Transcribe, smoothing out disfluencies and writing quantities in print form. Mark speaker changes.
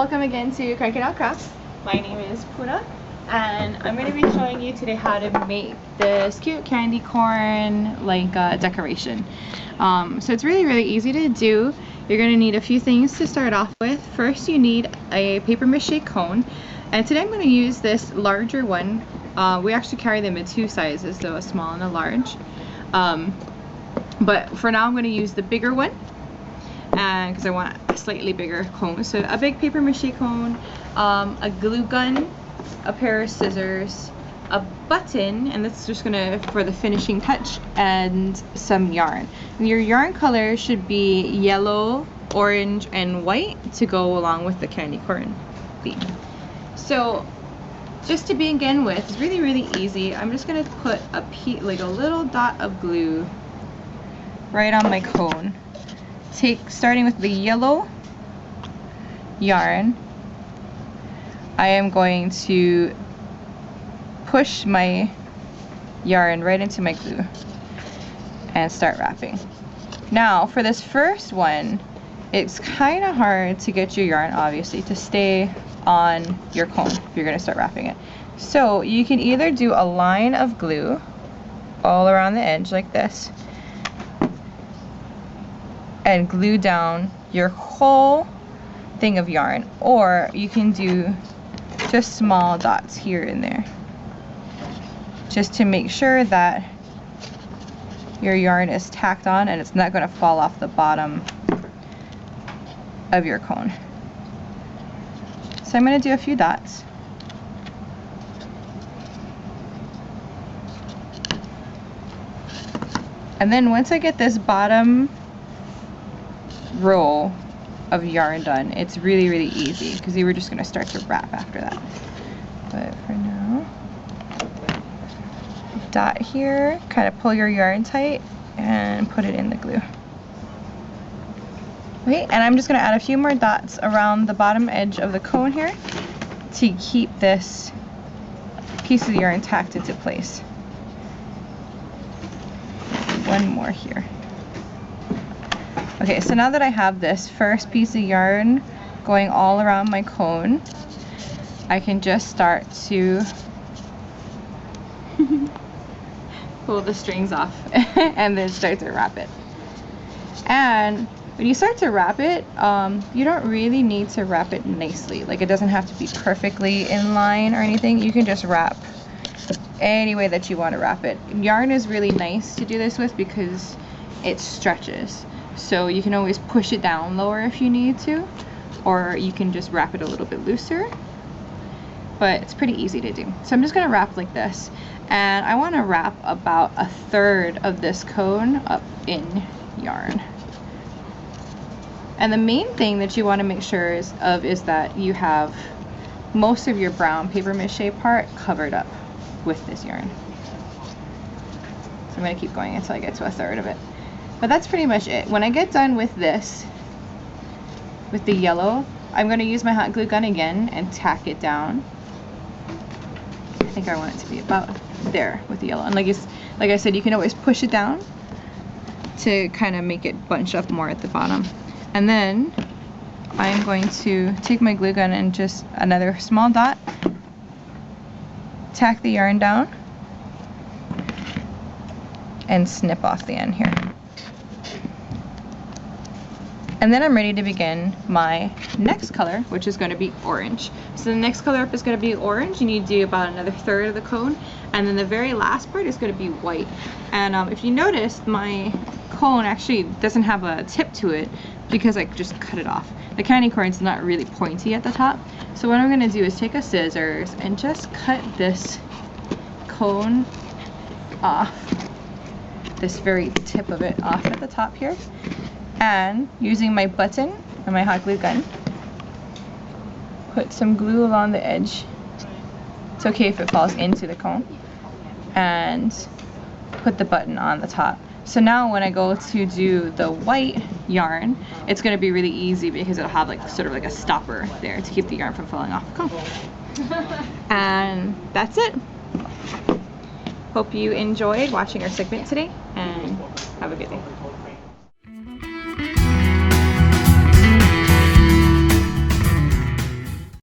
Speaker 1: welcome again to Crankin Crafts. My name is Puna, and I'm going to be showing you today how to make this cute candy corn like decoration. So it's really easy to do. You're going to need a few things to start off with. First, you need a paper mache cone, and today I'm going to use this larger one. We actually carry them in two sizes, so a small and a large. But for now I'm going to use the bigger one, and because I want a slightly bigger cone. So a big paper mache cone, a glue gun, a pair of scissors, a button, and that's just gonna for the finishing touch, and some yarn. And your yarn color should be yellow, orange, and white to go along with the candy corn theme. So just to begin with, it's really easy. I'm just gonna put a little dot of glue right on my cone. Starting with the yellow yarn, I am going to push my yarn right into my glue and start wrapping. Now for this first one, it's kind of hard to get your yarn obviously to stay on your cone if you're going to start wrapping it. So you can either do a line of glue all around the edge like this and glue down your whole thing of yarn, or you can do just small dots here and there just to make sure that your yarn is tacked on and it's not going to fall off the bottom of your cone. So I'm going to do a few dots. And then once I get this bottom row of yarn done, it's really easy because you were just going to start to wrap after that. But for now, dot here, kind of pull your yarn tight and put it in the glue. Okay, and I'm just going to add a few more dots around the bottom edge of the cone here to keep this piece of yarn tacked into place. One more here. Okay, so now that I have this first piece of yarn going all around my cone, I can just start to pull the strings off and then start to wrap it. And when you start to wrap it, you don't really need to wrap it nicely. Like, it doesn't have to be perfectly in line or anything. You can just wrap any way that you want to wrap it. Yarn is really nice to do this with because it stretches. So you can always push it down lower if you need to, or you can just wrap it a little bit looser. But it's pretty easy to do. So I'm just going to wrap like this, and I want to wrap about a third of this cone up in yarn. And the main thing that you want to make sure is that you have most of your brown paper mache part covered up with this yarn. So I'm going to keep going until I get to a third of it. But that's pretty much it. When I get done with this, with the yellow, I'm going to use my hot glue gun again and tack it down. I think I want it to be about there with the yellow. And like I said, you can always push it down to kind of make it bunch up more at the bottom. And then I'm going to take my glue gun and just another small dot, tack the yarn down, and snip off the end here. And then I'm ready to begin my next color, which is going to be orange. So the next color up is going to be orange. You need to do about another third of the cone, and then the very last part is going to be white. And if you noticed, my cone actually doesn't have a tip to it because I just cut it off. The candy corn's not really pointy at the top. So what I'm going to do is take a scissors and just cut this cone off, this very tip of it off at the top here. And using my button and my hot glue gun, put some glue along the edge. It's okay if it falls into the cone. And put the button on the top. So now when I go to do the white yarn, it's going to be really easy because it'll have like sort of like a stopper there to keep the yarn from falling off the cone. And that's it. Hope you enjoyed watching our segment today, and have a good day.